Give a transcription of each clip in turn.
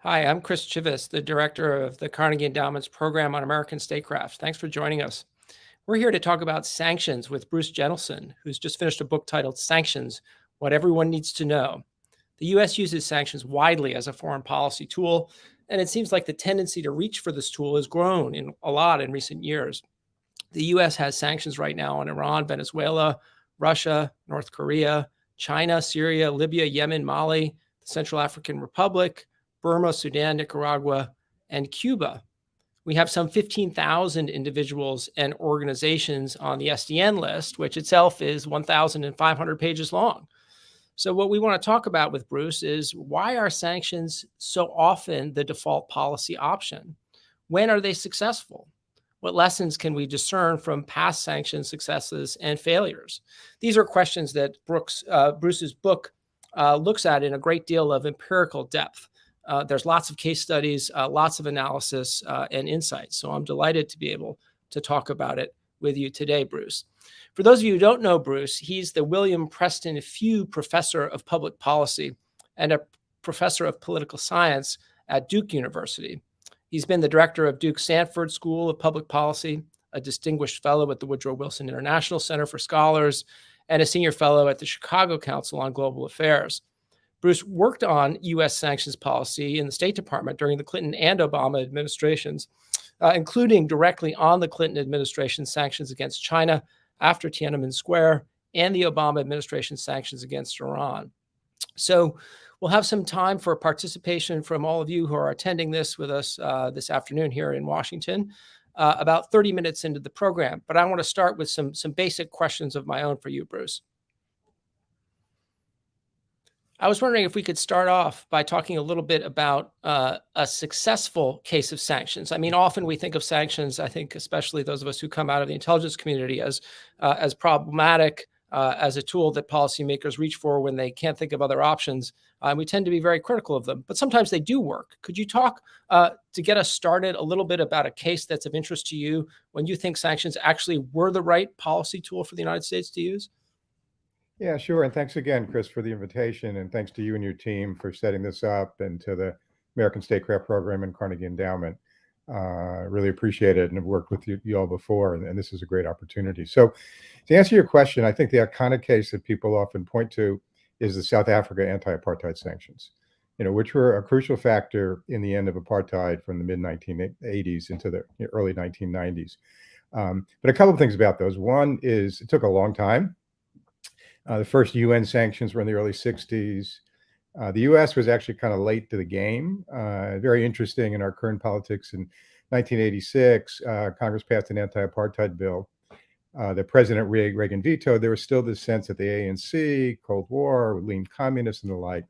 Hi, I'm Chris Chivvis, the director of the Carnegie Endowment's program on American statecraft. Thanks for joining us. We're here to talk about sanctions with Bruce Jentleson, who's just finished a book titled Sanctions: What Everyone Needs to Know. The US uses sanctions widely as a foreign policy tool, and it seems like the tendency to reach for this tool has grown a lot in recent years. The US has sanctions right now on Iran, Venezuela, Russia, North Korea, China, Syria, Libya, Yemen, Mali, the Central African Republic, Burma, Sudan, Nicaragua, and Cuba. We have some 15,000 individuals and organizations on the SDN list, which itself is 1,500 pages long. So, what we want to talk about with Bruce is, why are sanctions so often the default policy option? When are they successful? What lessons can we discern from past sanction successes and failures? These are questions that Bruce's book looks at in a great deal of empirical depth. There's lots of case studies, lots of analysis and insights. So I'm delighted to be able to talk about it with you today, Bruce. For those of you who don't know Bruce, he's the William Preston Few Professor of Public Policy and a professor of political science at Duke University. He's been the director of Duke's Sanford School of Public Policy, a distinguished fellow at the Woodrow Wilson International Center for Scholars, and a senior fellow at the Chicago Council on Global Affairs. Bruce worked on U.S. sanctions policy in the State Department during the Clinton and Obama administrations, including directly on the Clinton administration's sanctions against China after Tiananmen Square and the Obama administration's sanctions against Iran. So we'll have some time for participation from all of you who are attending this with us this afternoon here in Washington, about 30 minutes into the program. But I want to start with some basic questions of my own for you, Bruce. I was wondering if we could start off by talking a little bit about a successful case of sanctions. I mean, often we think of sanctions, I think especially those of us who come out of the intelligence community, as problematic, as a tool that policymakers reach for when they can't think of other options. We tend to be very critical of them, but sometimes they do work. Could you talk to get us started a little bit about a case that's of interest to you when you think sanctions actually were the right policy tool for the United States to use? Yeah, sure. And thanks again, Chris, for the invitation. And thanks to you and your team for setting this up, and to the American Statecraft Program and Carnegie Endowment. Really appreciate it, and have worked with you all before. And this is a great opportunity. So to answer your question, I think the iconic case that people often point to is the South Africa anti-apartheid sanctions, which were a crucial factor in the end of apartheid from the mid-1980s into the early 1990s. But a couple of things about those. One is it took a long time. The first UN sanctions were in the early 60s. The US was actually kind of late to the game. Very interesting in our current politics. In 1986, Congress passed an anti-apartheid bill that President Reagan vetoed. There was still this sense that the ANC, Cold War, leaned communist and the like.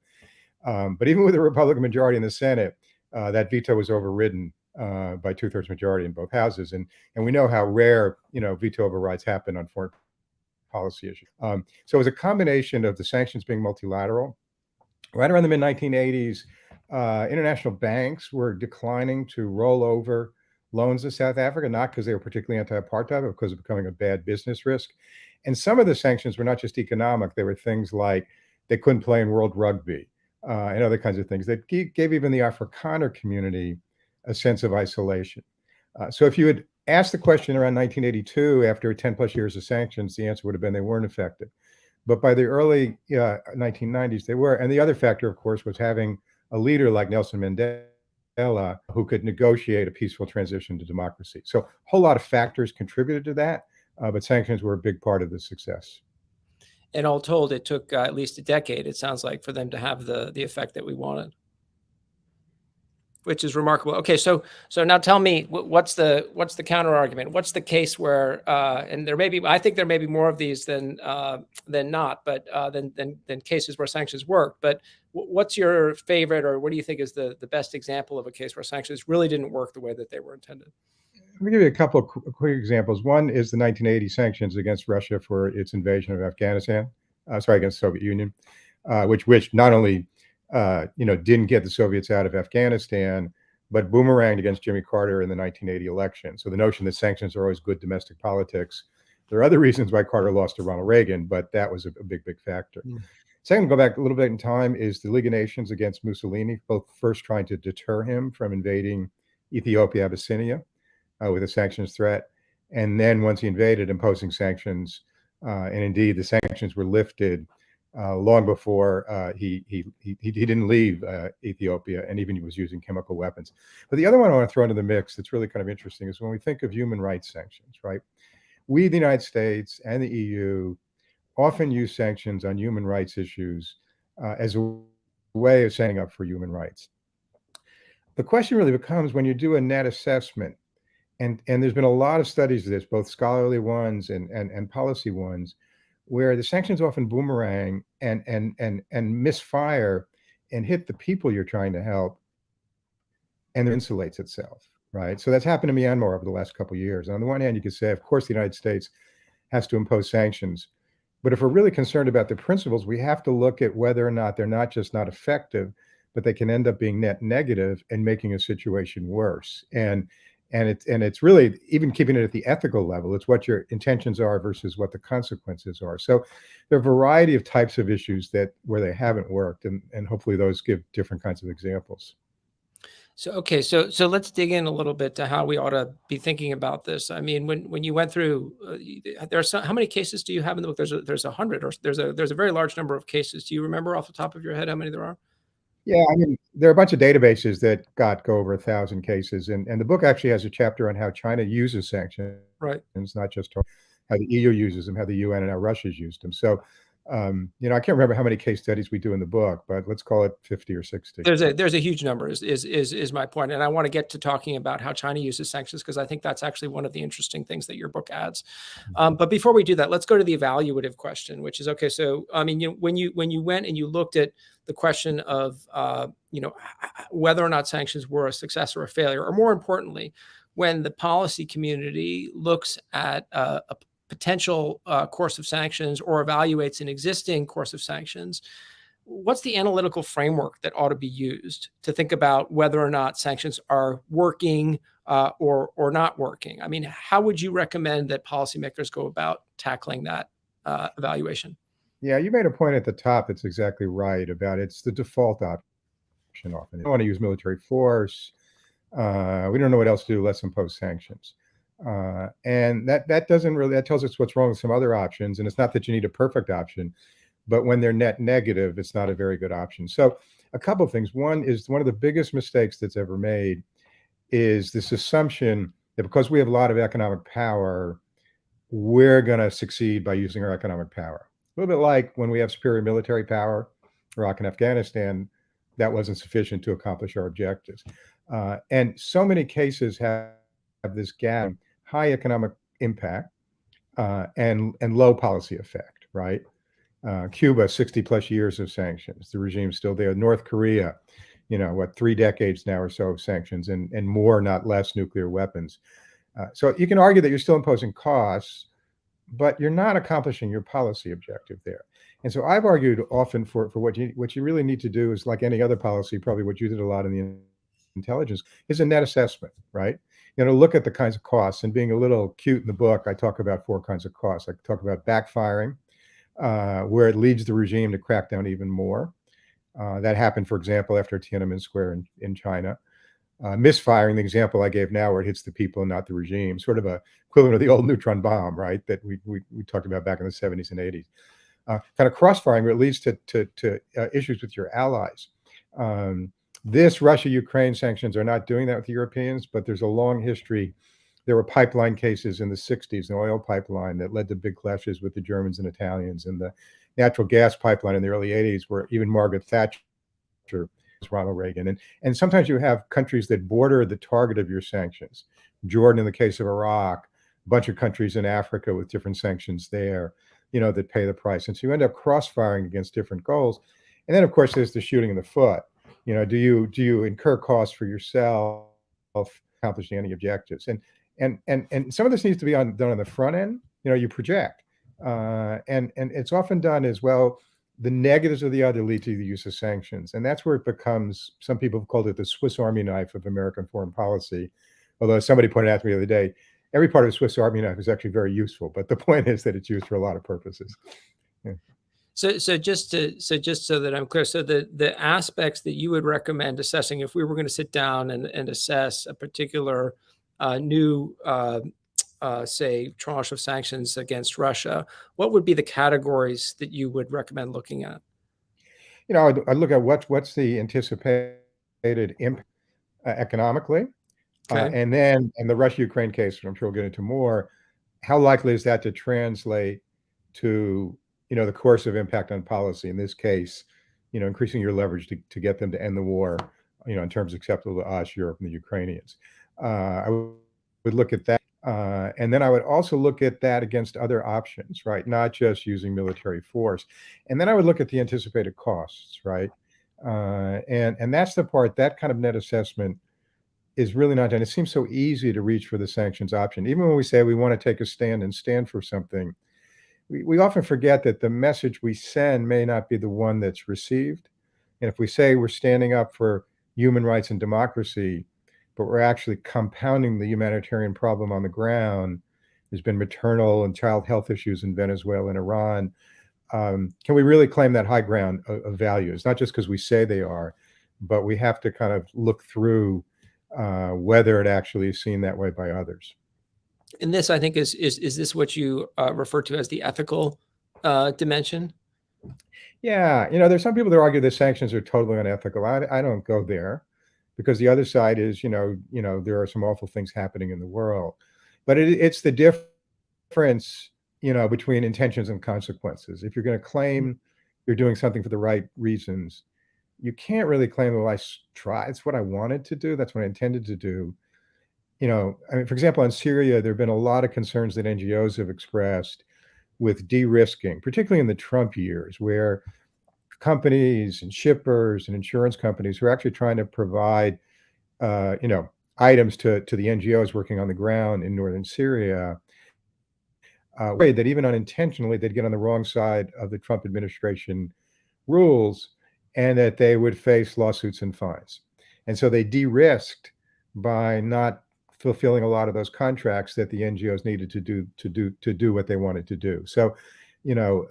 But even with a Republican majority in the Senate, that veto was overridden by two-thirds majority in both houses. And we know how rare, veto overrides happen on foreign policy issues. So it was a combination of the sanctions being multilateral. Right around the mid-1980s, international banks were declining to roll over loans to South Africa, not because they were particularly anti-apartheid, but because of becoming a bad business risk. And some of the sanctions were not just economic. They were things like they couldn't play in World Rugby and other kinds of things that gave even the Afrikaner community a sense of isolation. So if you had asked the question around 1982, after 10 plus years of sanctions, the answer would have been they weren't effective. But by the early 1990s, they were. And the other factor, of course, was having a leader like Nelson Mandela who could negotiate a peaceful transition to democracy. So a whole lot of factors contributed to that, but sanctions were a big part of the success. And all told, it took at least a decade, it sounds like, for them to have the effect that we wanted, which is remarkable. Okay, so now tell me, what's the counter argument? What's the case where, and I think there may be more of these than not, but than cases where sanctions work. But what's your favorite, or what do you think is the best example of a case where sanctions really didn't work the way that they were intended? Let me give you a couple of quick examples. One is the 1980 sanctions against Russia for its invasion of Afghanistan. Against the Soviet Union, which not only didn't get the Soviets out of Afghanistan, but boomeranged against Jimmy Carter in the 1980 election. So the notion that sanctions are always good domestic politics. There are other reasons why Carter lost to Ronald Reagan, but that was a big factor. Second, go back a little bit in time, is the League of Nations against Mussolini, both first trying to deter him from invading Ethiopia, Abyssinia, with a sanctions threat, and then once he invaded, imposing sanctions, and indeed the sanctions were lifted long before he didn't leave Ethiopia, and even he was using chemical weapons. But the other one I want to throw into the mix that's really kind of interesting is when we think of human rights sanctions, right? We, the United States and the EU, often use sanctions on human rights issues as a way of standing up for human rights. The question really becomes, when you do a net assessment, and there's been a lot of studies of this, both scholarly ones and policy ones, where the sanctions often boomerang and misfire and hit the people you're trying to help, and it insulates itself, right? So that's happened to Myanmar over the last couple of years. On the one hand, you could say, of course, the United States has to impose sanctions. But if we're really concerned about the principles, we have to look at whether or not they're not just not effective, but they can end up being net negative and making a situation worse. And it's really, even keeping it at the ethical level, it's what your intentions are versus what the consequences are. So there are a variety of types of issues where they haven't worked, and hopefully those give different kinds of examples. So, okay, so let's dig in a little bit to how we ought to be thinking about this. I mean, when you went through, how many cases do you have in the book? There's 100, or there's a very large number of cases. Do you remember off the top of your head how many there are? Yeah, I mean, there are a bunch of databases that go over 1,000 cases, and the book actually has a chapter on how China uses sanctions, right? Not just how the EU uses them, how the UN and how Russia's used them. So, I can't remember how many case studies we do in the book, but let's call it 50 or 60. There's a huge number is my point. And I want to get to talking about how China uses sanctions, because I think that's actually one of the interesting things that your book adds. But before we do that, let's go to the evaluative question, which is, okay, so, I mean, when you went and you looked at the question of, whether or not sanctions were a success or a failure, or more importantly, when the policy community looks at a potential course of sanctions or evaluates an existing course of sanctions, what's the analytical framework that ought to be used to think about whether or not sanctions are working or not working? I mean, how would you recommend that policymakers go about tackling that evaluation? Yeah, you made a point at the top that's exactly right about it's the default option often. We don't want to use military force. We don't know what else to do. Let's impose sanctions. And that tells us what's wrong with some other options. And it's not that you need a perfect option, but when they're net negative, it's not a very good option. So a couple of things. One is, one of the biggest mistakes that's ever made is this assumption that because we have a lot of economic power, we're going to succeed by using our economic power. A little bit like when we have superior military power, Iraq and Afghanistan, that wasn't sufficient to accomplish our objectives. And so many cases have this gap, high economic impact and low policy effect, right? Cuba, 60 plus years of sanctions. The regime's still there. North Korea, 3 decades now or so of sanctions, and more, not less, nuclear weapons. So you can argue that you're still imposing costs, but you're not accomplishing your policy objective there. And so I've argued often for what you really need to do is, like any other policy, probably what you did a lot in the intelligence, is a net assessment, right? Look at the kinds of costs. And being a little cute in the book, I talk about 4 kinds of costs. I talk about backfiring, where it leads the regime to crack down even more. That happened, for example, after Tiananmen Square in China. Misfiring, the example I gave now, where it hits the people and not the regime, sort of a equivalent of the old neutron bomb, right, that we talked about back in the 70s and 80s. Kind of crossfiring, where it leads to issues with your allies. This Russia-Ukraine sanctions are not doing that with the Europeans, but there's a long history. There were pipeline cases in the 60s, an oil pipeline that led to big clashes with the Germans and Italians, and the natural gas pipeline in the early 80s, where even Margaret Thatcher, Ronald Reagan. And sometimes you have countries that border the target of your sanctions. Jordan in the case of Iraq, a bunch of countries in Africa with different sanctions there, that pay the price. And so you end up crossfiring against different goals. And then, of course, there's the shooting in the foot. Do you incur costs for yourself accomplishing any objectives? And some of this needs to be done on the front end. You project. And it's often done as well. The negatives of the other lead to the use of sanctions. And that's where it becomes, some people have called it the Swiss Army knife of American foreign policy. Although somebody pointed out to me the other day, every part of the Swiss Army knife is actually very useful. But the point is that it's used for a lot of purposes. Yeah. So just so that I'm clear, so the aspects that you would recommend assessing if we were going to sit down and assess a particular new say tranche of sanctions against Russia, what would be the categories that you would recommend looking at? I'd look at what's the anticipated impact economically, Okay. and then in the Russia-Ukraine case, which I'm sure we'll get into more, how likely is that to translate to the course of impact on policy? In this case, increasing your leverage to get them to end the war, in terms acceptable to us, Europe, and the Ukrainians. I would look at that. And then I would also look at that against other options, right? Not just using military force. And then I would look at the anticipated costs, right? And that's the part, that kind of net assessment is really not done. It seems so easy to reach for the sanctions option. Even when we say we want to take a stand and stand for something, we often forget that the message we send may not be the one that's received. And if we say we're standing up for human rights and democracy, but we're actually compounding the humanitarian problem on the ground, there's been maternal and child health issues in Venezuela and Iran. Can we really claim that high ground of values? Not just because we say they are, but we have to kind of look through whether it actually is seen that way by others. And this, I think, is this what you refer to as the ethical dimension? Yeah, there's some people that argue that sanctions are totally unethical. I don't go there, because the other side is, there are some awful things happening in the world, but it's the difference, between intentions and consequences. If you're going to claim you're doing something for the right reasons, you can't really claim, well, it's what I wanted to do. That's what I intended to do. I mean, for example, in Syria, there have been a lot of concerns that NGOs have expressed with de-risking, particularly in the Trump years, where companies and shippers and insurance companies who are actually trying to provide, items to the NGOs working on the ground in northern Syria, worried that even unintentionally they'd get on the wrong side of the Trump administration rules, and that they would face lawsuits and fines. And so they de-risked by not fulfilling a lot of those contracts that the NGOs needed to do what they wanted to do. So, you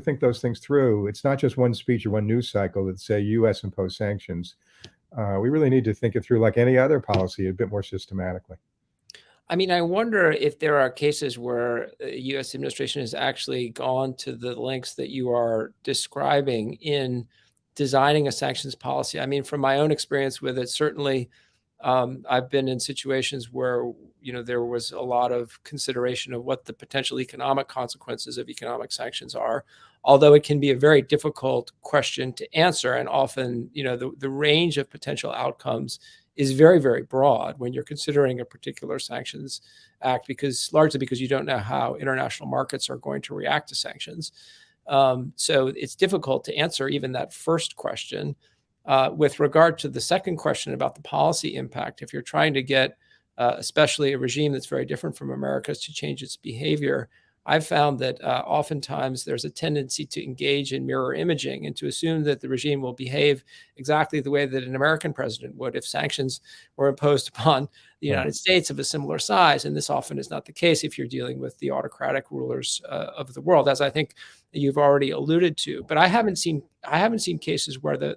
think those things through. It's not just one speech or one news cycle that say U.S. imposed sanctions. We really need to think it through like any other policy, a bit more systematically. I mean, I wonder if there are cases where the U.S. administration has actually gone to the lengths that you are describing in designing a sanctions policy. I mean, from my own experience with it, certainly I've been in situations where, there was a lot of consideration of what the potential economic consequences of economic sanctions are, although it can be a very difficult question to answer. And often, the range of potential outcomes is very, very broad when you're considering a particular sanctions act, largely because you don't know how international markets are going to react to sanctions. So it's difficult to answer even that first question. With regard to the second question about the policy impact, if you're trying to get especially a regime that's very different from America's to change its behavior, I've found that oftentimes there's a tendency to engage in mirror imaging and to assume that the regime will behave exactly the way that an American president would if sanctions were imposed upon the United States of a similar size. And this often is not the case if you're dealing with the autocratic rulers of the world, as I think you've already alluded to. But I haven't seen cases where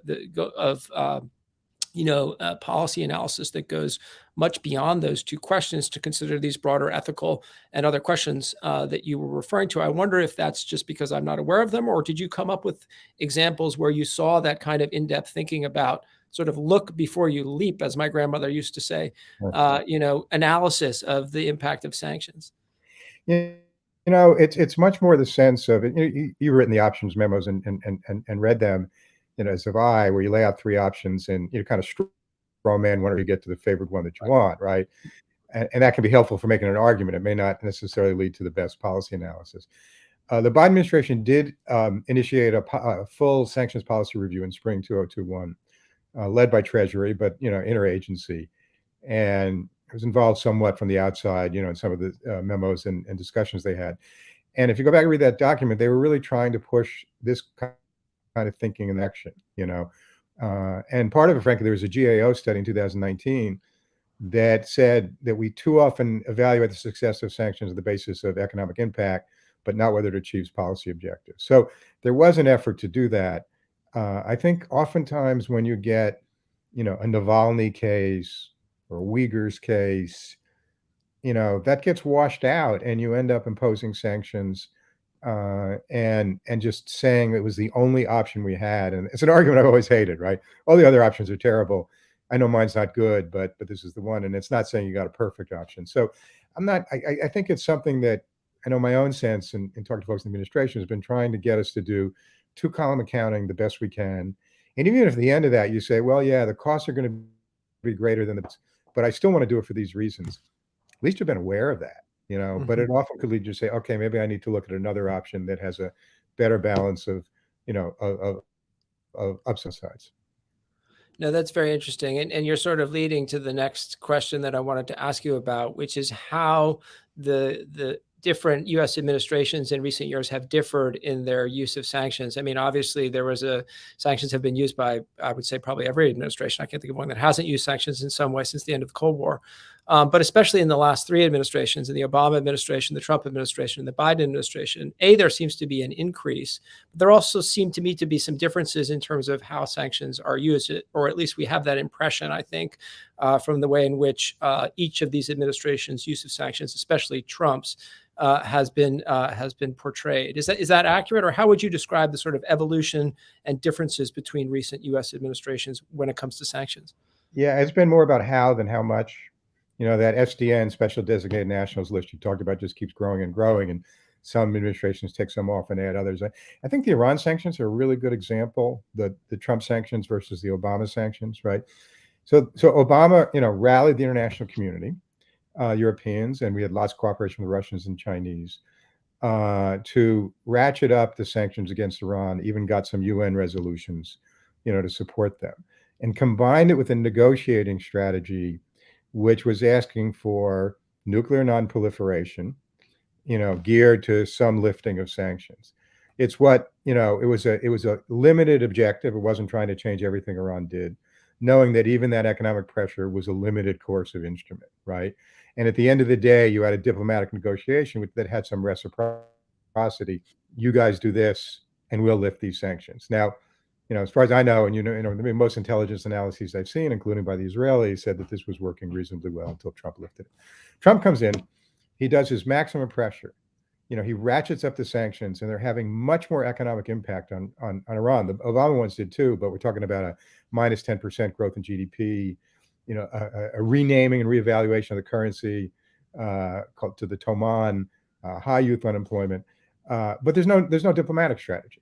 policy analysis that goes much beyond those two questions to consider these broader ethical and other questions that you were referring to. I wonder if that's just because I'm not aware of them, or did you come up with examples where you saw that kind of in-depth thinking about sort of look before you leap, as my grandmother used to say, analysis of the impact of sanctions? It's much more the sense of it. You've written the options memos and read them, as have I, where you lay out three options and you kind of straw man one or you get to the favored one that you want, right? And that can be helpful for making an argument. It may not necessarily lead to the best policy analysis. The Biden administration did initiate a full sanctions policy review in spring 2021, led by Treasury, but interagency, and it was involved somewhat from the outside, in some of the memos and discussions they had. And if you go back and read that document, they were really trying to push this kind of thinking and action, and part of it, frankly, there was a GAO study in 2019 that said that we too often evaluate the success of sanctions on the basis of economic impact, but not whether it achieves policy objectives. So there was an effort to do that. I think oftentimes when you get, a Navalny case or a Uyghurs case, that gets washed out and you end up imposing sanctions and just saying it was the only option we had. And it's an argument I've always hated, right? All the other options are terrible. I know mine's not good, but this is the one. And it's not saying you got a perfect option. So I think it's something that I know my own sense and talking to folks in the administration has been trying to get us to do two-column accounting the best we can. And even if at the end of that you say, well, yeah, the costs are going to be greater than but I still want to do it for these reasons. At least you've been aware of that, but it often could lead you to say, okay, maybe I need to look at another option that has a better balance of ups and sides. No, that's very interesting. And you're sort of leading to the next question that I wanted to ask you about, which is how the different U.S. administrations in recent years have differed in their use of sanctions. I mean, obviously, sanctions have been used by, I would say, probably every administration. I can't think of one that hasn't used sanctions in some way since the end of the Cold War. But especially in the last three administrations, in the Obama administration, the Trump administration, and the Biden administration, there seems to be an increase. But there also seem to me to be some differences in terms of how sanctions are used, or at least we have that impression, I think, from the way in which each of these administrations' use of sanctions, especially Trump's, has been portrayed. Is that accurate, or how would you describe the sort of evolution and differences between recent U.S. administrations when it comes to sanctions? Yeah, it's been more about how than how much. That SDN, Special Designated Nationals list you talked about just keeps growing and growing, and some administrations take some off and add others. I think the Iran sanctions are a really good example, the Trump sanctions versus the Obama sanctions, right? So Obama, rallied the international community, Europeans, and we had lots of cooperation with the Russians and Chinese to ratchet up the sanctions against Iran, even got some UN resolutions, to support them, and combined it with a negotiating strategy which was asking for nuclear nonproliferation, geared to some lifting of sanctions. It's what, it was a limited objective. It wasn't trying to change everything Iran did, knowing that even that economic pressure was a limited coercive instrument, right? And at the end of the day, you had a diplomatic negotiation that had some reciprocity. You guys do this, and we'll lift these sanctions. Now, as far as I know, and the most intelligence analyses I've seen, including by the Israelis, said that this was working reasonably well until Trump lifted it. Trump comes in, he does his maximum pressure. He ratchets up the sanctions, and they're having much more economic impact on Iran. The Obama ones did too, but we're talking about a minus 10% growth in GDP, a renaming and reevaluation of the currency called to the Toman, high youth unemployment. But there's no diplomatic strategy.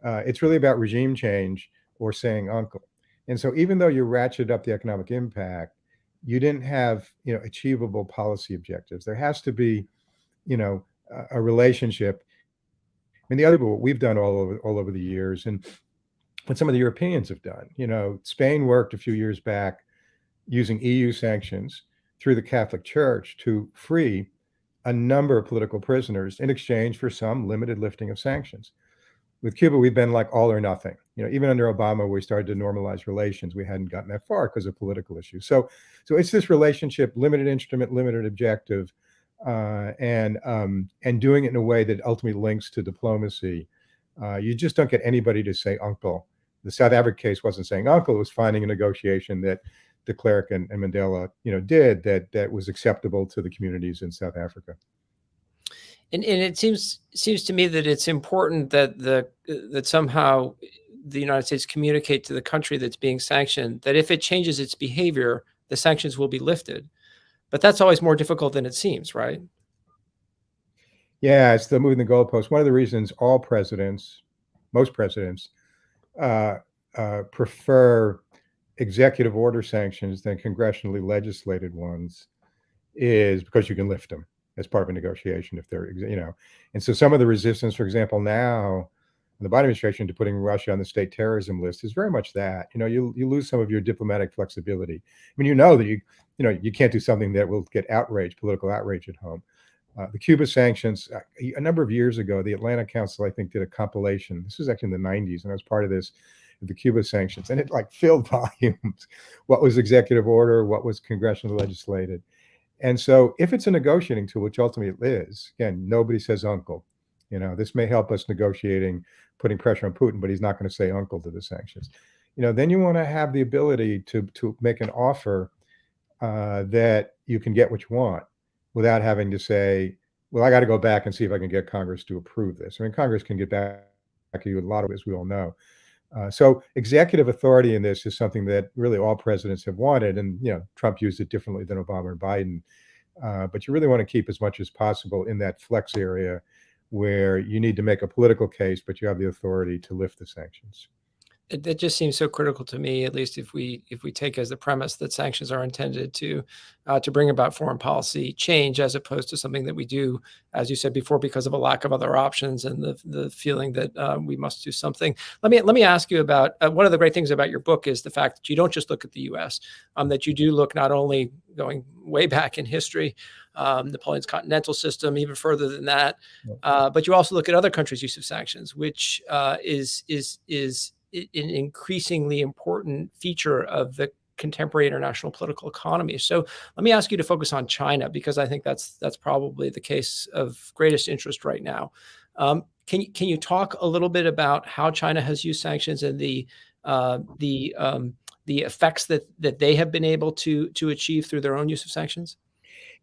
It's really about regime change or saying uncle. And so even though you ratcheted up the economic impact, you didn't have, achievable policy objectives. There has to be, a relationship. And the other, what we've done all over the years, and what some of the Europeans have done, Spain worked a few years back using EU sanctions through the Catholic Church to free a number of political prisoners in exchange for some limited lifting of sanctions. With Cuba, we've been like all or nothing. Even under Obama, we started to normalize relations. We hadn't gotten that far because of political issues. So it's this relationship, limited instrument, limited objective, and doing it in a way that ultimately links to diplomacy. You just don't get anybody to say uncle. The South Africa case wasn't saying uncle; it was finding a negotiation that de Klerk and Mandela, did that was acceptable to the communities in South Africa. And it seems to me that it's important that that somehow the United States communicate to the country that's being sanctioned that if it changes its behavior, the sanctions will be lifted. But that's always more difficult than it seems, right? Yeah, it's the moving the goalpost. One of the reasons most presidents, prefer executive order sanctions than congressionally legislated ones is because you can lift them as part of a negotiation if they're, and so some of the resistance, for example, now in the Biden administration to putting Russia on the state terrorism list is very much that, you lose some of your diplomatic flexibility. I mean, that you can't do something that will get political outrage at home. The Cuba sanctions, a number of years ago, the Atlantic Council, I think, did a compilation. This was actually in the 90s, and I was part of this, the Cuba sanctions, and it filled volumes. What was executive order? What was congressionally legislated? And so if it's a negotiating tool, which ultimately it is, again, nobody says uncle. This may help us negotiating, putting pressure on Putin, but he's not going to say uncle to the sanctions. Then you want to have the ability to make an offer that you can get what you want without having to say, well, I got to go back and see if I can get Congress to approve this. I mean, Congress can get back at you a lot of it, as we all know. So executive authority in this is something that really all presidents have wanted. And, Trump used it differently than Obama and Biden. But you really want to keep as much as possible in that flex area where you need to make a political case, but you have the authority to lift the sanctions. It just seems so critical to me, at least if we take as the premise that sanctions are intended to bring about foreign policy change, as opposed to something that we do, as you said before, because of a lack of other options and the feeling that we must do something. Let me ask you about one of the great things about your book is the fact that you don't just look at the U.S., that you do look not only going way back in history, Napoleon's continental system, even further than that, but you also look at other countries' use of sanctions, which is an increasingly important feature of the contemporary international political economy. So let me ask you to focus on China, because I think that's probably the case of greatest interest right now. Can you talk a little bit about how China has used sanctions and the effects that they have been able to achieve through their own use of sanctions?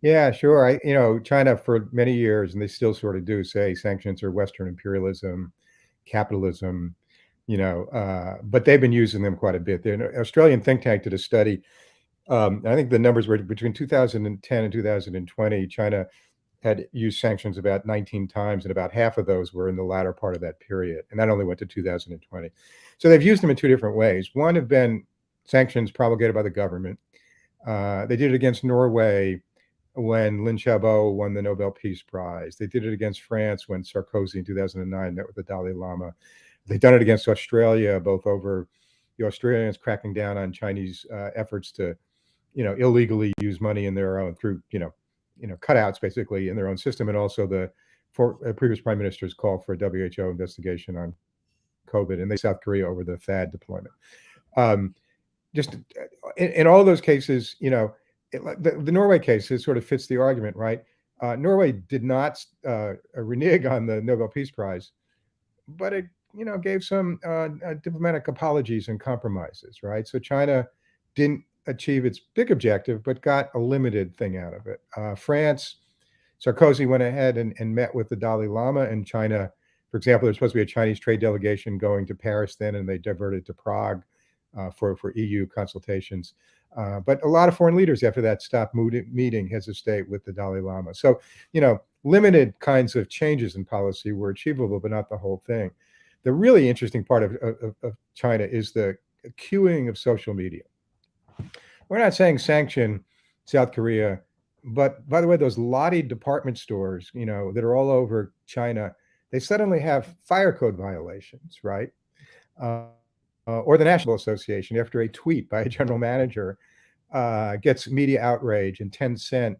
Yeah, sure. China for many years, and they still sort of do say sanctions are Western imperialism, capitalism, but they've been using them quite a bit. An Australian think tank did a study. I think the numbers were between 2010 and 2020, China had used sanctions about 19 times, and about half of those were in the latter part of that period. And that only went to 2020. So they've used them in two different ways. One have been sanctions promulgated by the government. They did it against Norway when Lin Xiaobo won the Nobel Peace Prize. They did it against France when Sarkozy in 2009 met with the Dalai Lama. They've done it against Australia, both over the Australians cracking down on Chinese efforts to, illegally use money in their own through, cutouts basically in their own system, and also the previous prime minister's call for a WHO investigation on COVID, and South Korea over the THAAD deployment. Just in all those cases, the Norway case sort of fits the argument, right? Norway did not renege on the Nobel Peace Prize, but it gave some diplomatic apologies and compromises, right? So China didn't achieve its big objective, but got a limited thing out of it. France, Sarkozy went ahead and met with the Dalai Lama, and China, for example, there's supposed to be a Chinese trade delegation going to Paris then, and they diverted to Prague for EU consultations. But a lot of foreign leaders after that stopped meeting heads of state with the Dalai Lama. So, limited kinds of changes in policy were achievable, but not the whole thing. The really interesting part of China is the queuing of social media. We're not saying sanction South Korea, but by the way, those Lottie department stores, that are all over China, they suddenly have fire code violations, right? Or the National Association, after a tweet by a general manager gets media outrage, and Tencent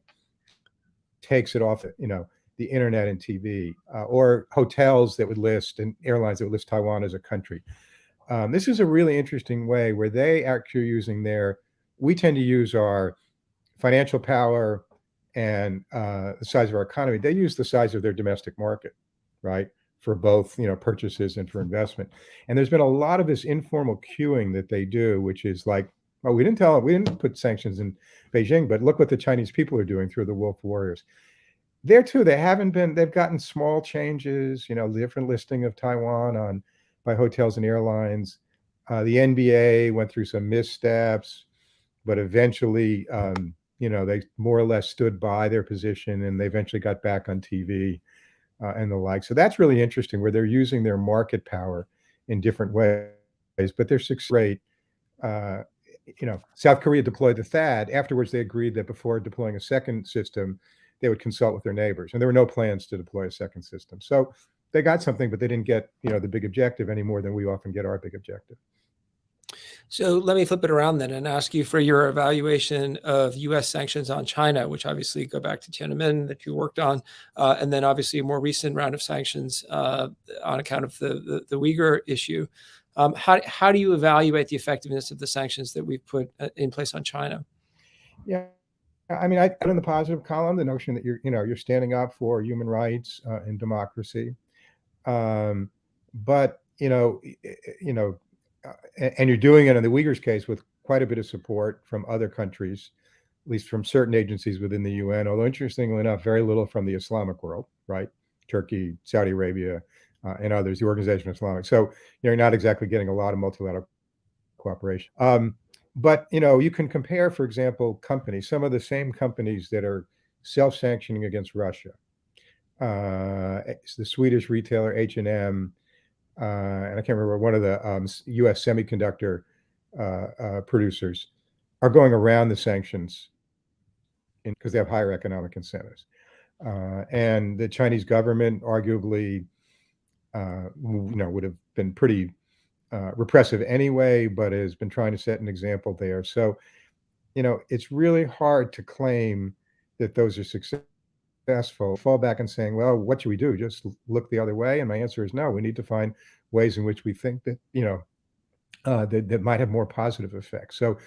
takes it off, the internet and TV, or hotels that would list and airlines that would list Taiwan as a country. This is a really interesting way where they actually are using we tend to use our financial power and the size of our economy. They use the size of their domestic market, right? For both, purchases and for investment. And there's been a lot of this informal queuing that they do, which is like, well, we didn't put sanctions in Beijing, but look what the Chinese people are doing through the Wolf Warriors. There too, they've gotten small changes, different listing of Taiwan by hotels and airlines. The NBA went through some missteps, but eventually, they more or less stood by their position, and they eventually got back on TV and the like. So that's really interesting, where they're using their market power in different ways, but their success rate, South Korea deployed the THAAD. Afterwards, they agreed that before deploying a second system, they would consult with their neighbors, and there were no plans to deploy a second system. So they got something, but they didn't get, the big objective any more than we often get our big objective. So let me flip it around then and ask you for your evaluation of U.S. sanctions on China, which obviously go back to Tiananmen that you worked on, and then obviously a more recent round of sanctions on account of the Uyghur issue. How do you evaluate the effectiveness of the sanctions that we've put in place on China? Yeah, I mean, I put in the positive column the notion that you're standing up for human rights and democracy, um, but and you're doing it in the Uyghurs case with quite a bit of support from other countries, at least from certain agencies within the UN. Although interestingly enough, very little from the Islamic world, right? Turkey, Saudi Arabia, and others, the Organization of Islamic. So you're not exactly getting a lot of multilateral cooperation. But you can compare, for example, companies, some of the same companies that are self-sanctioning against Russia. It's the Swedish retailer H&M, and I can't remember, one of the U.S. semiconductor producers are going around the sanctions because they have higher economic incentives. And the Chinese government arguably, would have been pretty repressive anyway, but has been trying to set an example there. So, it's really hard to claim that those are successful. Fall back and saying, well, what should we do? Just look the other way? And my answer is no. We need to find ways in which we think that, that might have more positive effects. So,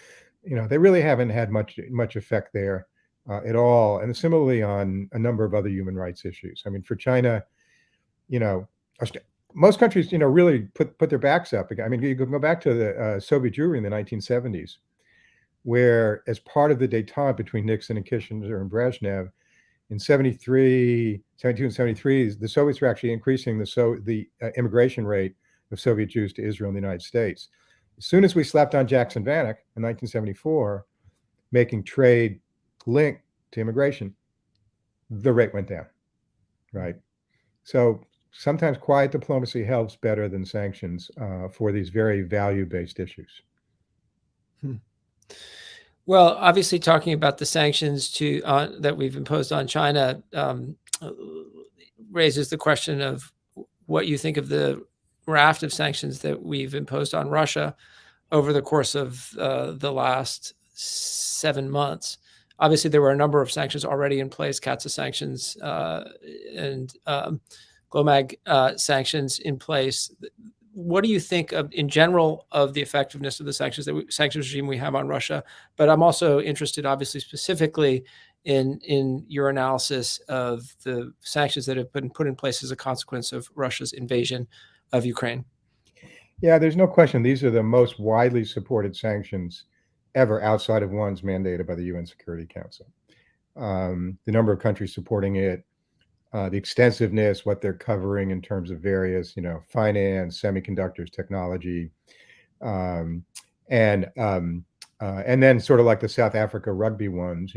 they really haven't had much effect there at all. And similarly on a number of other human rights issues. I mean, for China, you know, most countries, really put their backs up. I mean, you can go back to the Soviet Jewry in the 1970s, where as part of the détente between Nixon and Kissinger and Brezhnev in 72 and 73, the Soviets were actually increasing the immigration rate of Soviet Jews to Israel and the United States. As soon as we slapped on Jackson Vanik in 1974, making trade linked to immigration, the rate went down, right? So sometimes quiet diplomacy helps better than sanctions for these very value-based issues. Well, obviously, talking about the sanctions that we've imposed on China raises the question of what you think of the raft of sanctions that we've imposed on Russia over the course of the last 7 months. Obviously, there were a number of sanctions already in place, CAATSA sanctions and GLOMAG sanctions in place. What do you think of, in general, of the effectiveness of the sanctions regime we have on Russia? But I'm also interested, obviously, specifically in your analysis of the sanctions that have been put in place as a consequence of Russia's invasion of Ukraine. Yeah, there's no question. These are the most widely supported sanctions ever outside of ones mandated by the UN Security Council. The number of countries supporting it, the extensiveness, what they're covering in terms of various, finance, semiconductors, technology, and then sort of like the South Africa rugby ones,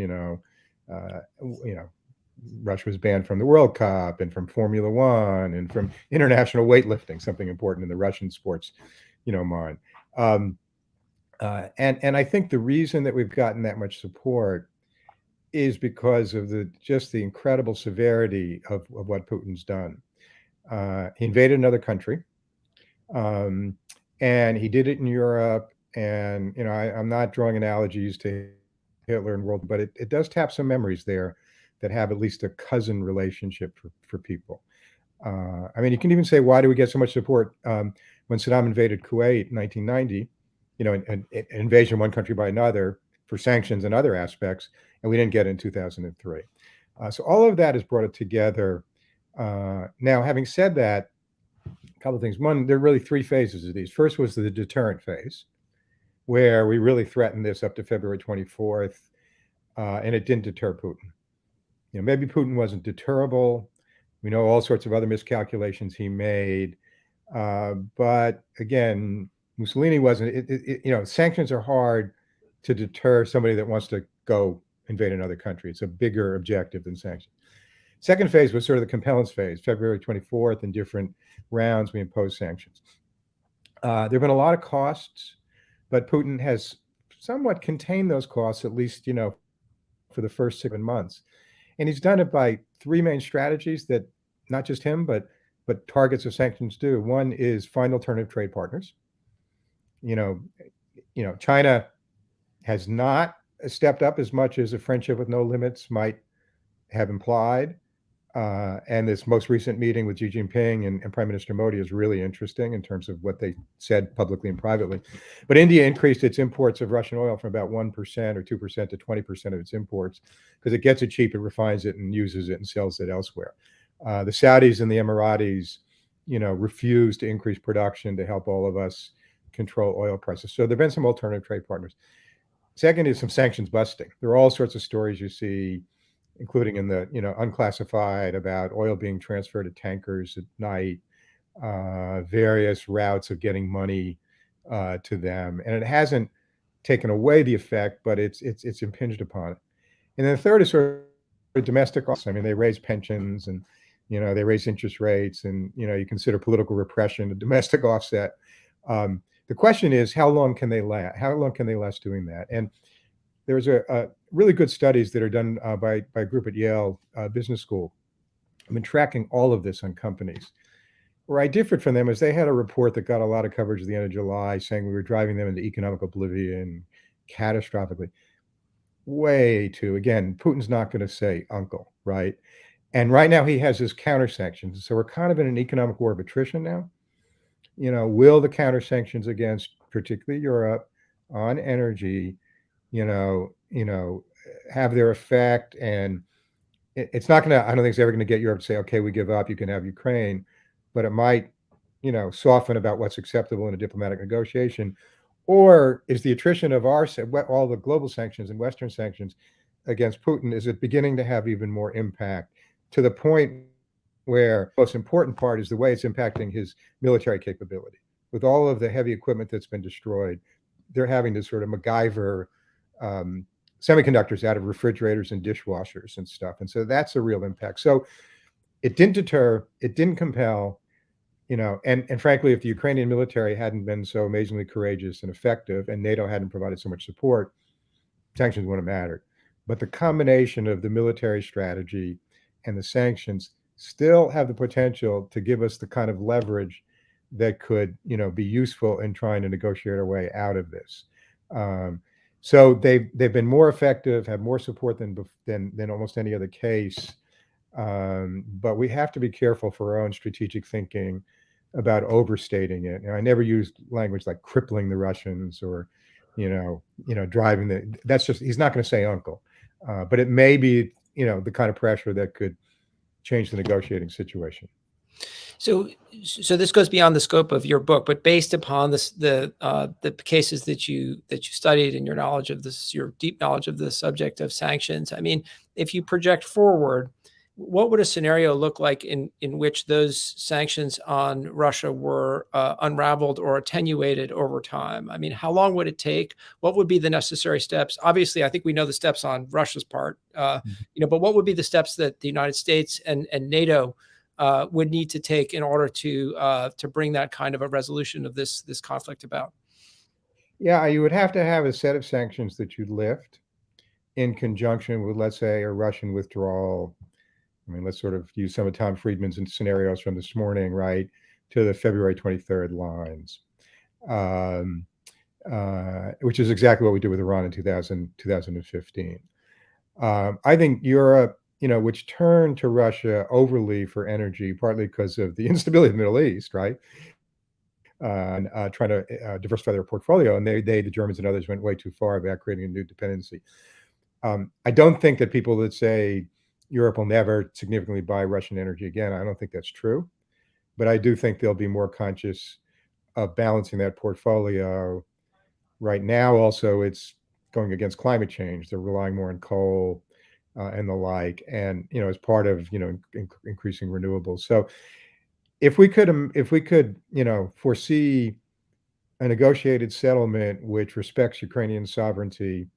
Russia was banned from the World Cup and from Formula One and from international weightlifting, something important in the Russian sports, mind. And I think the reason that we've gotten that much support is because of the incredible severity of what Putin's done. He invaded another country, and he did it in Europe. And I'm not drawing analogies to Hitler and World, but it does tap some memories there that have at least a cousin relationship for people. I mean, you can even say, why do we get so much support when Saddam invaded Kuwait in 1990? An invasion of one country by another for sanctions and other aspects, and we didn't get it in 2003. So all of that has brought it together. Now, having said that, a couple of things. One, there are really three phases of these. First was the deterrent phase, where we really threatened this up to February 24th, and it didn't deter Putin. Maybe Putin wasn't deterrable. We know all sorts of other miscalculations he made. But again, Mussolini wasn't, sanctions are hard to deter somebody that wants to go invade another country. It's a bigger objective than sanctions. Second phase was sort of the compellence phase. February 24th, in different rounds, we imposed sanctions. There have been a lot of costs, but Putin has somewhat contained those costs, at least, for the first 7 months. And he's done it by three main strategies that not just him, but targets of sanctions do. One is find alternative trade partners. China has not stepped up as much as a friendship with no limits might have implied. And this most recent meeting with Xi Jinping and Prime Minister Modi is really interesting in terms of what they said publicly and privately. But India increased its imports of Russian oil from about 1% or 2% to 20% of its imports because it gets it cheap, it refines it and uses it and sells it elsewhere. The Saudis and the Emiratis, refuse to increase production to help all of us control oil prices. So there have been some alternative trade partners. Second is some sanctions busting. There are all sorts of stories you see, including in the unclassified, about oil being transferred to tankers at night, various routes of getting money to them, and it hasn't taken away the effect, but it's impinged upon it. And then the third is sort of domestic. I mean, they raise pensions and they raise interest rates, and you consider political repression a domestic offset. The question is, how long can they last? How long can they last doing that? And there's a really good studies that are done by a group at Yale Business School. I've been tracking all of this on companies. Where I differed from them is they had a report that got a lot of coverage at the end of July saying we were driving them into economic oblivion catastrophically. Again, Putin's not going to say uncle, right? And right now he has his counter sanctions. So we're kind of in an economic war of attrition now. Will the counter sanctions against particularly Europe on energy have their effect? And it's not going to, I don't think it's ever going to get Europe to say, okay, we give up, you can have Ukraine, but it might, soften about what's acceptable in a diplomatic negotiation. Or is the attrition of all the global sanctions and Western sanctions against Putin, is it beginning to have even more impact to the point where the most important part is the way it's impacting his military capability? With all of the heavy equipment that's been destroyed, they're having to sort of MacGyver semiconductors out of refrigerators and dishwashers and stuff. And so that's a real impact. So it didn't deter, it didn't compel, and frankly, if the Ukrainian military hadn't been so amazingly courageous and effective, and NATO hadn't provided so much support, sanctions wouldn't have mattered. But the combination of the military strategy and the sanctions still have the potential to give us the kind of leverage that could, be useful in trying to negotiate our way out of this. So they've been more effective, have more support than almost any other case. But we have to be careful for our own strategic thinking about overstating it. I never used language like crippling the Russians or, driving that's just, he's not going to say uncle. But it may be, the kind of pressure that could change the negotiating situation. So this goes beyond the scope of your book, but based upon the cases that you studied and your knowledge of this, your deep knowledge of the subject of sanctions. I mean, if you project forward, what would a scenario look like in which those sanctions on Russia were unraveled or attenuated over time? I mean, how long would it take? What would be the necessary steps? Obviously, I think we know the steps on Russia's part, but what would be the steps that the United States and NATO would need to take in order to bring that kind of a resolution of this conflict about? Yeah, you would have to have a set of sanctions that you'd lift in conjunction with, let's say, a Russian withdrawal. I mean, let's sort of use some of Tom Friedman's scenarios from this morning, right, to the February 23rd lines, which is exactly what we did with Iran in 2015. I think Europe, which turned to Russia overly for energy, partly because of the instability of the Middle East, right, and trying to diversify their portfolio. And the Germans and others went way too far about creating a new dependency. I don't think that people that say Europe will never significantly buy Russian energy again, I don't think that's true. But I do think they'll be more conscious of balancing that portfolio. Right now, also, it's going against climate change. They're relying more on coal and the like, and as part of increasing renewables. So if we could foresee a negotiated settlement which respects Ukrainian sovereignty,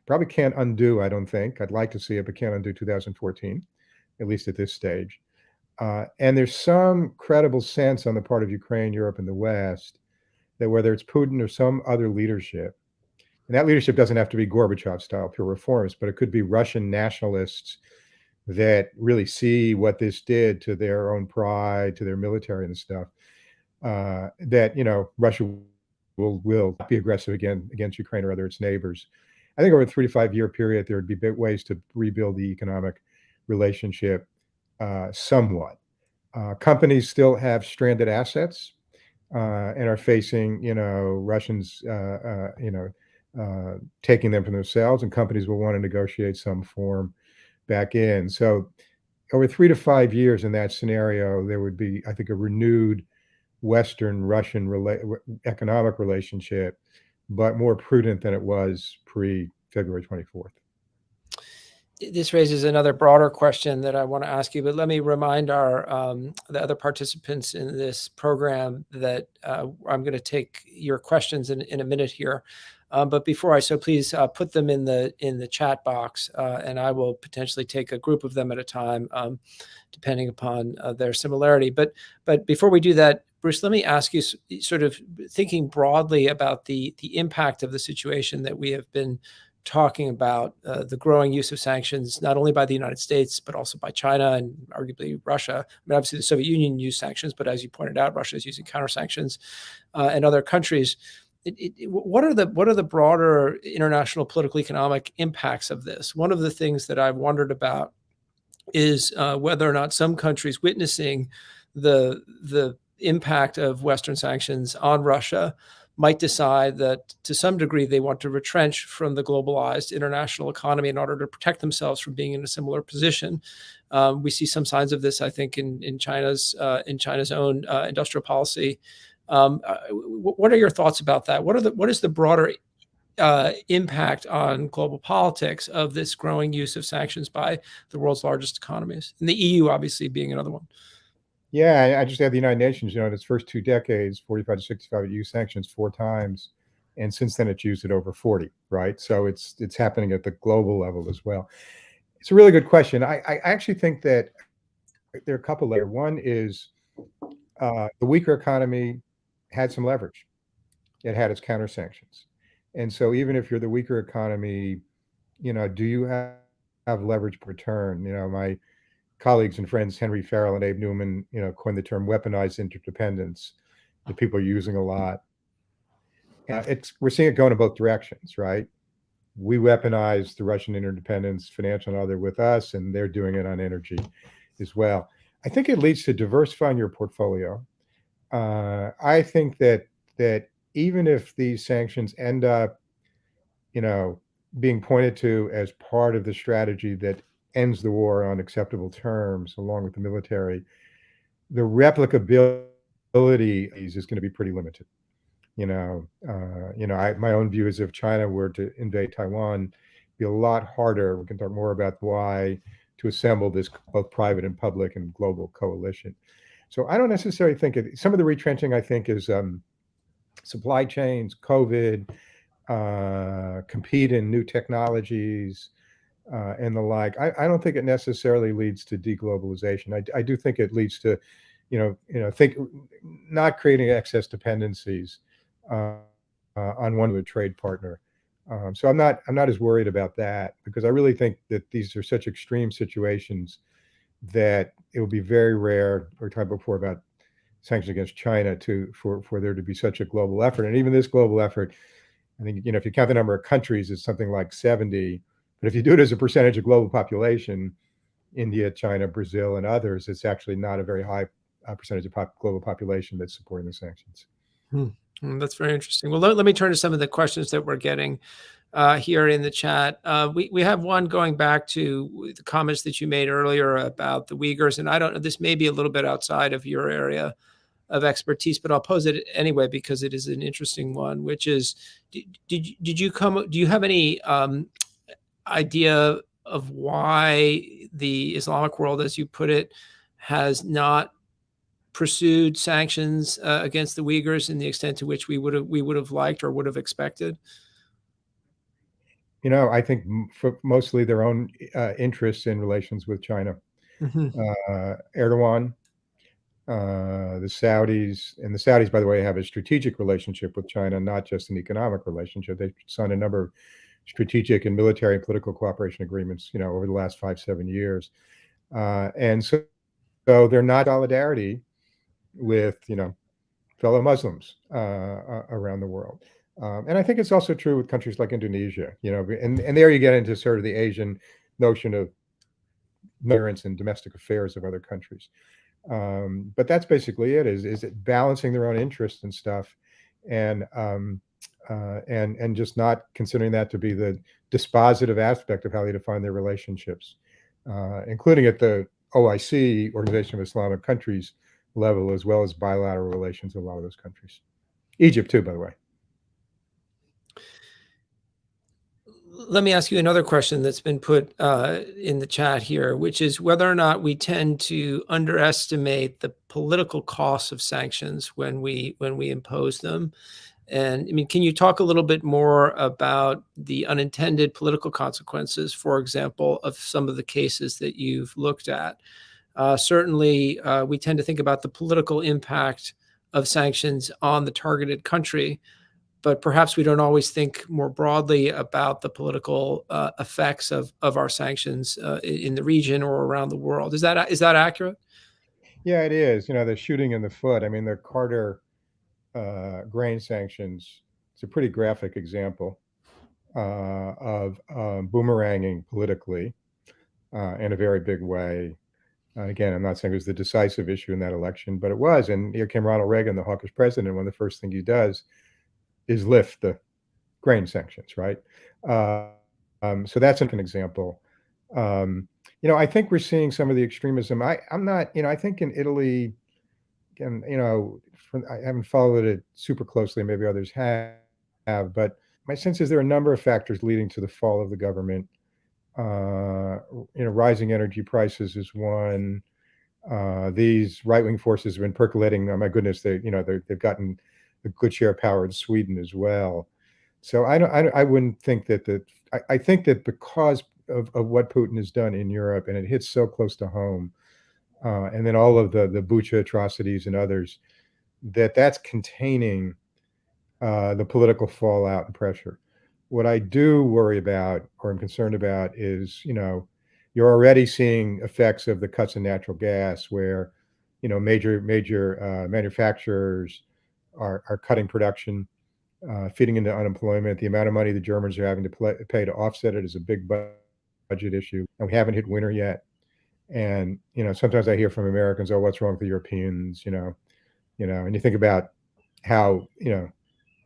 probably can't undo, I don't think. I'd like to see it, but can't undo 2014, at least at this stage. And there's some credible sense on the part of Ukraine, Europe, and the West that whether it's Putin or some other leadership, and that leadership doesn't have to be Gorbachev-style pure reformist, but it could be Russian nationalists that really see what this did to their own pride, to their military and stuff, that, Russia will be aggressive again against Ukraine or other its neighbors. I think over a 3 to 5 year period, there would be big ways to rebuild the economic relationship somewhat. Companies still have stranded assets and are facing, Russians, taking them from themselves, and companies will want to negotiate some form back in. So over 3 to 5 years in that scenario, there would be, I think, a renewed Western-Russian economic relationship, but more prudent than it was pre-February 24th. This raises another broader question that I want to ask you, but let me remind the other participants in this program that I'm going to take your questions in a minute here. But before I so, please put them in the chat box, and I will potentially take a group of them at a time, depending upon their similarity. But before we do that, Bruce, let me ask you, sort of thinking broadly about the impact of the situation that we have been talking about, the growing use of sanctions, not only by the United States, but also by China and arguably Russia. I mean, obviously the Soviet Union used sanctions, but as you pointed out, Russia is using counter sanctions, and other countries. What are the broader international political economic impacts of this? One of the things that I've wondered about is whether or not some countries witnessing the impact of Western sanctions on Russia might decide that to some degree they want to retrench from the globalized international economy in order to protect themselves from being in a similar position. We see some signs of this, I think, in China's own industrial policy. What are your thoughts about that? What is the broader impact on global politics of this growing use of sanctions by the world's largest economies, and the EU obviously being another one? Yeah, I just had the United Nations, in its first 2 decades, 45 to 65, it used sanctions 4 times, and since then it's used it over 40, right? So it's happening at the global level as well. It's a really good question. I actually think that there are a couple layers. One is the weaker economy had some leverage. It had its counter sanctions. And so even if you're the weaker economy, do you have leverage per turn? My colleagues and friends, Henry Farrell and Abe Newman, coined the term weaponized interdependence that people are using a lot. We're seeing it going in both directions, right? We weaponize the Russian interdependence, financial and other, with us, and they're doing it on energy as well. I think it leads to diversifying your portfolio. I think that even if these sanctions end up, being pointed to as part of the strategy that ends the war on acceptable terms, along with the military, the replicability is going to be pretty limited. My own view is if China were to invade Taiwan, it'd be a lot harder. We can talk more about why, to assemble this both private and public and global coalition. So I don't necessarily think some of the retrenching, I think, is supply chains, COVID, compete in new technologies, and the like. I don't think it necessarily leads to deglobalization. I do think it leads to, not creating excess dependencies on one trade partner. So I'm not as worried about that, because I really think that these are such extreme situations that it will be very rare. We were talking before about sanctions against China for there to be such a global effort. And even this global effort, I think, if you count the number of countries, it's something like 70. But if you do it as a percentage of global population, India, China, Brazil, and others, it's actually not a very high percentage of global population that's supporting the sanctions. That's very interesting. Well, let me turn to some of the questions that we're getting here in the chat. We have one going back to the comments that you made earlier about the Uyghurs, and I don't know, this may be a little bit outside of your area of expertise, but I'll pose it anyway because it is an interesting one, which is, do you have any idea of why the Islamic world, as you put it, has not pursued sanctions against the Uyghurs in the extent to which we would have liked or would have expected? I think for mostly their own interests in relations with China. Erdogan, the Saudis, by the way, have a strategic relationship with China, not just an economic relationship. They've signed a number of strategic and military and political cooperation agreements, over the last 5-7 years. And so they're not in solidarity with, fellow Muslims around the world. And I think it's also true with countries like Indonesia, and there you get into sort of the Asian notion of ignorance in domestic affairs of other countries. But that's basically it. Is it balancing their own interests and stuff, and just not considering that to be the dispositive aspect of how they define their relationships, including at the OIC, Organization of Islamic Countries level, as well as bilateral relations with a lot of those countries. Egypt too, by the way. Let me ask you another question that's been put in the chat here, which is whether or not we tend to underestimate the political costs of sanctions when we impose them. And I mean, can you talk a little bit more about the unintended political consequences, for example, of some of the cases that you've looked at? Certainly, we tend to think about the political impact of sanctions on the targeted country, but perhaps we don't always think more broadly about the political effects of our sanctions in the region or around the world. Is that accurate? Yeah, it is. The shooting in the foot. I mean, the Carter grain sanctions. It's a pretty graphic example of boomeranging politically in a very big way. Again, I'm not saying it was the decisive issue in that election, but it was. And here came Ronald Reagan, the hawkish president. One of the first things he does is lift the grain sanctions, right? So that's an example. I think we're seeing some of the extremism. I'm not, I think in Italy, again, I haven't followed it super closely. Maybe others have, but my sense is there are a number of factors leading to the fall of the government. Rising energy prices is one. These right-wing forces have been percolating. Oh my goodness, they've gotten a good share of power in Sweden as well. So I wouldn't think that I think that because of what Putin has done in Europe, and it hits so close to home, and then all of the Bucha atrocities and others, that's containing the political fallout and pressure. What I do worry about, or I'm concerned about, is you're already seeing effects of the cuts in natural gas, where major manufacturers are cutting production, feeding into unemployment. The amount of money the Germans are having to pay to offset it is a big budget issue, and we haven't hit winter yet. And sometimes I hear from Americans, "Oh, what's wrong with the Europeans?" And you think about how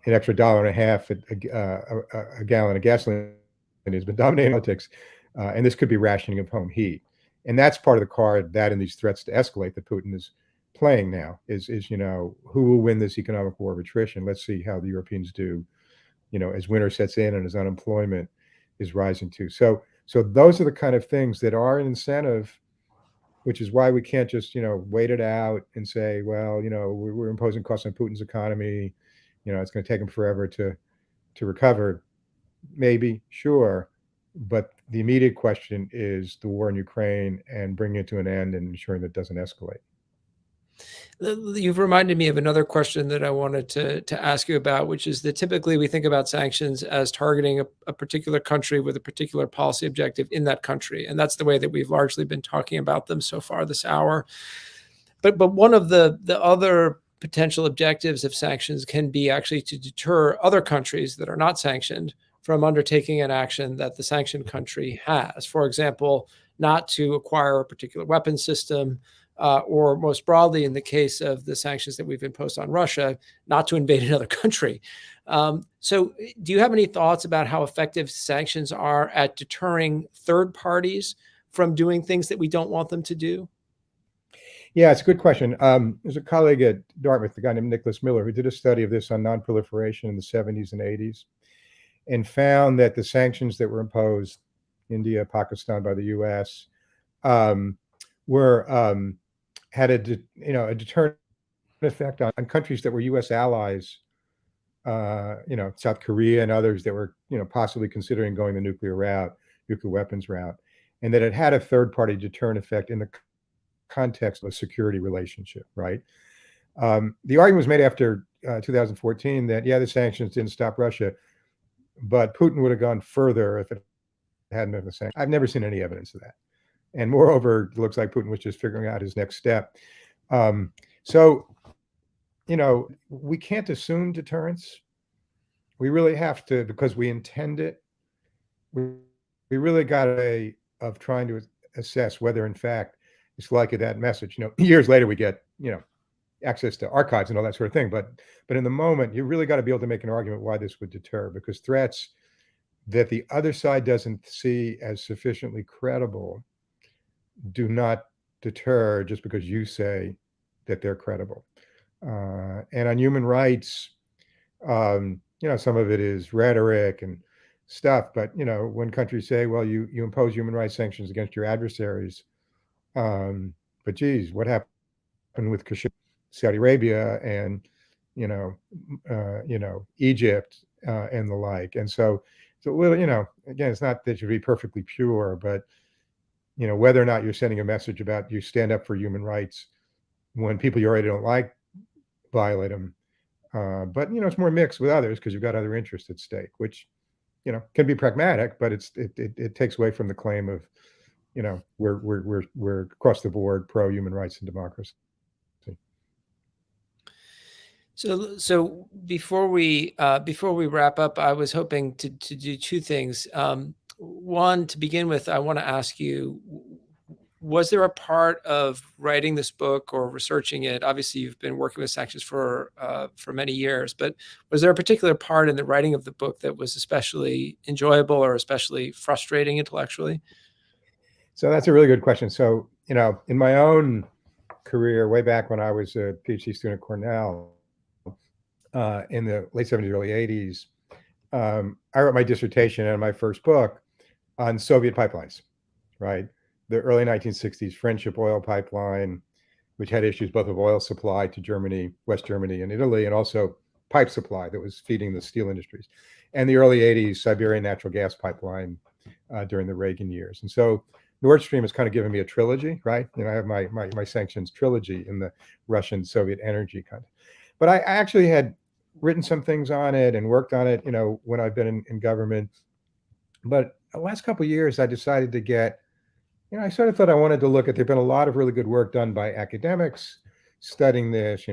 an extra $1.50 a gallon of gasoline has been dominating politics, and this could be rationing of home heat. And that's part of the card that, in these threats to escalate, that Putin is playing now is who will win this economic war of attrition. Let's see how the Europeans do, as winter sets in and as unemployment is rising too. So those are the kind of things that are an incentive, which is why we can't just wait it out and say, well, we're imposing costs on Putin's economy. It's going to take him forever to recover. Maybe, sure, but the immediate question is the war in Ukraine and bringing it to an end and ensuring that it doesn't escalate. You've reminded me of another question that I wanted to ask you about, which is that typically we think about sanctions as targeting a particular country with a particular policy objective in that country. And that's the way that we've largely been talking about them so far this hour. But one of the other potential objectives of sanctions can be actually to deter other countries that are not sanctioned from undertaking an action that the sanctioned country has. For example, not to acquire a particular weapon system, or most broadly, in the case of the sanctions that we've imposed on Russia, not to invade another country. So do you have any thoughts about how effective sanctions are at deterring third parties from doing things that we don't want them to do? Yeah, it's a good question. There's a colleague at Dartmouth, a guy named Nicholas Miller, who did a study of this on nonproliferation in the 70s and 80s, and found that the sanctions that were imposed, India, Pakistan, by the U.S., had a deterrent effect on countries that were U.S. allies, South Korea and others that were possibly considering going the nuclear weapons route, and that it had a third-party deterrent effect in the context of a security relationship, right? The argument was made after 2014 that, the sanctions didn't stop Russia, but Putin would have gone further if it hadn't been the sanctions. I've never seen any evidence of that. And moreover, it looks like Putin was just figuring out his next step. So, we can't assume deterrence. We really have to, because we intend it. We really got a way of trying to assess whether, in fact, it's likely that message. Years later, we get access to archives and all that sort of thing. But in the moment, you really got to be able to make an argument why this would deter, because threats that the other side doesn't see as sufficiently credible do not deter just because you say that they're credible. And on human rights, some of it is rhetoric and stuff, but when countries say, well, you impose human rights sanctions against your adversaries, but geez, what happened with Kashmir, Saudi Arabia, and Egypt, and the like? And so it's a little, again, it's not that you should be perfectly pure, but whether or not you're sending a message about you stand up for human rights when people you already don't like violate them. But it's more mixed with others because you've got other interests at stake, which can be pragmatic, but it takes away from the claim of we're across the board pro human rights and democracy. So before we wrap up, I was hoping to do two things. One, to begin with, I want to ask you, was there a part of writing this book or researching it? Obviously, you've been working with sanctions for many years, but was there a particular part in the writing of the book that was especially enjoyable or especially frustrating intellectually? So that's a really good question. So, in my own career, way back when I was a PhD student at Cornell, in the late 70s, early 80s, I wrote my dissertation and my first book on Soviet pipelines, right? The early 1960s Friendship oil pipeline, which had issues both of oil supply to Germany, West Germany, and Italy, and also pipe supply that was feeding the steel industries. And the early 80s Siberian natural gas pipeline during the Reagan years. And so Nord Stream has kind of given me a trilogy, right? I have my sanctions trilogy in the Russian Soviet energy kind of. But I actually had written some things on it and worked on it, when I've been in government. But the last couple of years, I decided to get, I sort of thought I wanted to look at, there've been a lot of really good work done by academics studying this,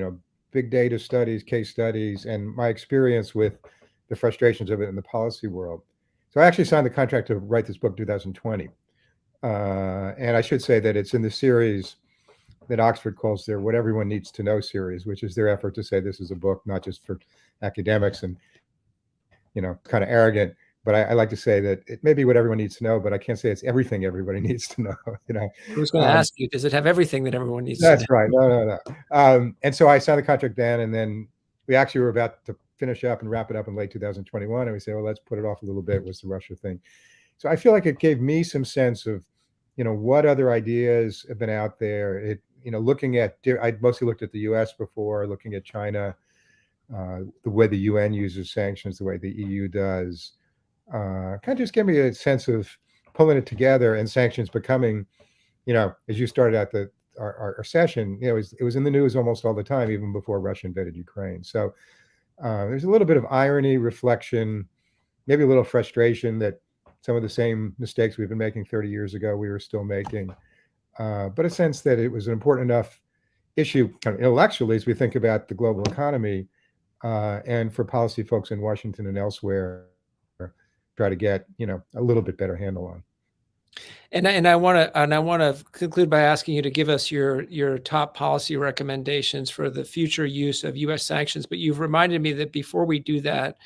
big data studies, case studies, and my experience with the frustrations of it in the policy world. So I actually signed the contract to write this book in 2020. And I should say that it's in the series that Oxford calls their What Everyone Needs to Know series, which is their effort to say this is a book not just for academics and, kind of arrogant, but I like to say that it may be what everyone needs to know, but I can't say it's everything everybody needs to know. I was going to ask you, does it have everything that everyone needs to know? That's right. No. And so I signed the contract then, and then we actually were about to finish up and wrap it up in late 2021. And we said, well, let's put it off a little bit, was the Russia thing. So I feel like it gave me some sense of, what other ideas have been out there. Looking at, I mostly looked at the US before, looking at China, the way the UN uses sanctions, the way the EU does, kind of just gave me a sense of pulling it together and sanctions becoming, as you started out our session, it was in the news almost all the time, even before Russia invaded Ukraine. So there's a little bit of irony, reflection, maybe a little frustration that some of the same mistakes we've been making 30 years ago, we were still making. But a sense that it was an important enough issue kind of intellectually as we think about the global economy, and for policy folks in Washington and elsewhere, try to get a little bit better handle on. And I want to conclude by asking you to give us your top policy recommendations for the future use of U.S. sanctions. But you've reminded me that before we do that,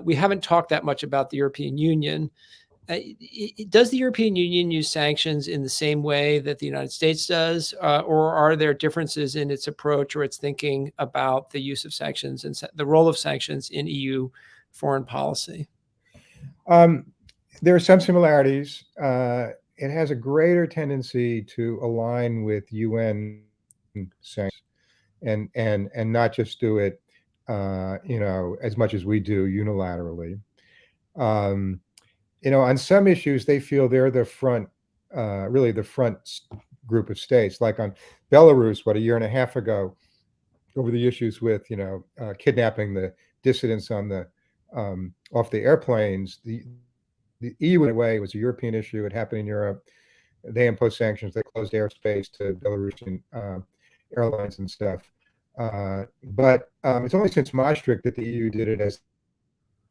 we haven't talked that much about the European Union. Does the European Union use sanctions in the same way that the United States does, or are there differences in its approach or its thinking about the use of sanctions and the role of sanctions in EU foreign policy? There are some similarities. It has a greater tendency to align with UN sanctions and not just do it, as much as we do unilaterally. On some issues, they feel they're the front, really the front group of states, like on Belarus, a year and a half ago, over the issues with, kidnapping the dissidents on the off the airplanes. The EU, in a way, was a European issue. It happened in Europe. They imposed sanctions. They closed airspace to Belarusian airlines and stuff. But it's only since Maastricht that the EU did it as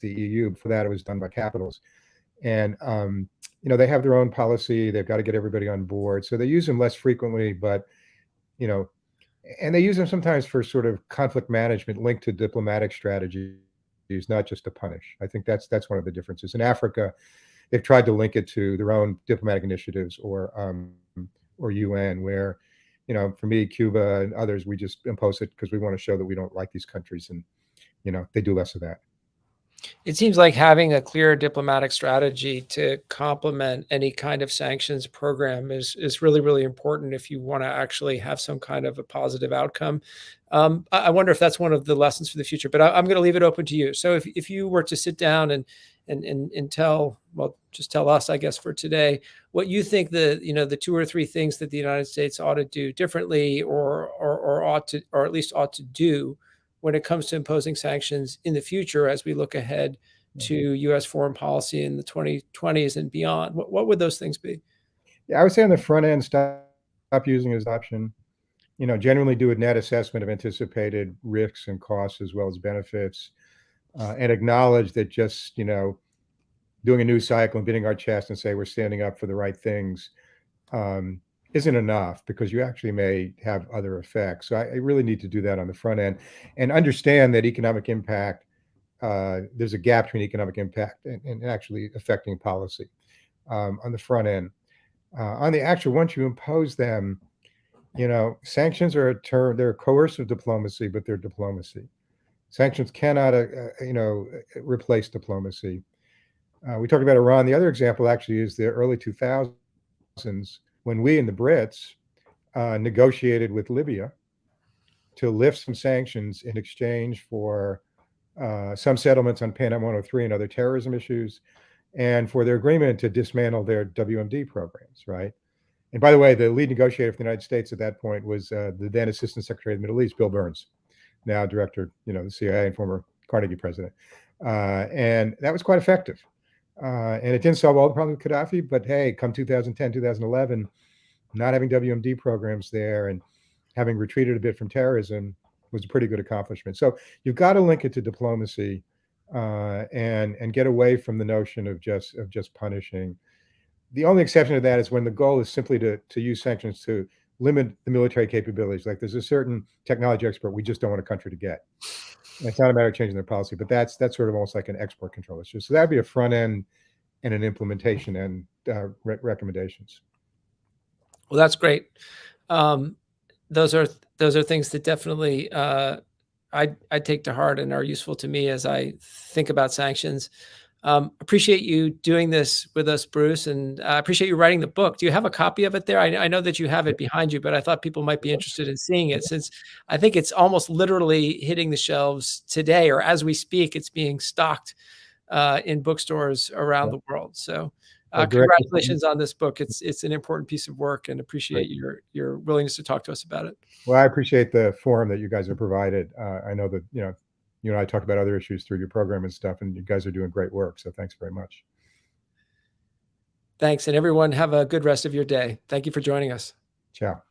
the EU. Before that, it was done by capitals. And they have their own policy. They've got to get everybody on board. So they use them less frequently, but, and they use them sometimes for sort of conflict management linked to diplomatic strategies, not just to punish. I think that's one of the differences. In Africa, they've tried to link it to their own diplomatic initiatives or UN, where, for me, Cuba and others, we just impose it because we want to show that we don't like these countries, and they do less of that. It seems like having a clear diplomatic strategy to complement any kind of sanctions program is really, really important if you want to actually have some kind of a positive outcome. I wonder if that's one of the lessons for the future, but I'm going to leave it open to you. So if you were to sit down and tell, well, just tell us, I guess, for today, what you think the 2 or 3 things that the United States ought to do differently, or ought to, or at least ought to do when it comes to imposing sanctions in the future as we look ahead to U.S. foreign policy in the 2020s and beyond, what would those things be? Yeah, I would say on the front end, stop using it as an option. Genuinely do a net assessment of anticipated risks and costs as well as benefits, and acknowledge that just, doing a news cycle and beating our chest and say we're standing up for the right things isn't enough, because you actually may have other effects. So I really need to do that on the front end and understand that economic impact, there's a gap between economic impact and actually affecting policy on the front end. On the actual, once you impose them, sanctions are a term, they're coercive diplomacy, but they're diplomacy. Sanctions cannot, replace diplomacy. We talked about Iran. The other example actually is the early 2000s, when we and the Brits negotiated with Libya to lift some sanctions in exchange for some settlements on Pan Am 103 and other terrorism issues, and for their agreement to dismantle their WMD programs, right? And by the way, the lead negotiator for the United States at that point was the then Assistant Secretary of the Middle East, Bill Burns, now director, the CIA and former Carnegie president. And that was quite effective. And it didn't solve all the problems with Gaddafi, but hey, come 2010, 2011, not having WMD programs there and having retreated a bit from terrorism was a pretty good accomplishment. So you've got to link it to diplomacy, and get away from the notion of just punishing. The only exception to that is when the goal is simply to use sanctions to limit the military capabilities. Like there's a certain technology export we just don't want a country to get. And it's not a matter of changing their policy, but that's sort of almost like an export control issue. So that'd be a front end and an implementation and recommendations. Well, that's great. Those are things that definitely I take to heart and are useful to me as I think about sanctions. Appreciate you doing this with us, Bruce, and I appreciate you writing the book. Do you have a copy of it there? I know that you have it behind you, but I thought people might be interested in seeing it, since I think it's almost literally hitting the shelves today, or as we speak, it's being stocked in bookstores around the world. So congratulations on this book. It's an important piece of work, and appreciate your willingness to talk to us about it. Well, I appreciate the forum that you guys have provided. I know that, you and I talk about other issues through your program and stuff, and you guys are doing great work. So thanks very much. Thanks. And everyone, have a good rest of your day. Thank you for joining us. Ciao.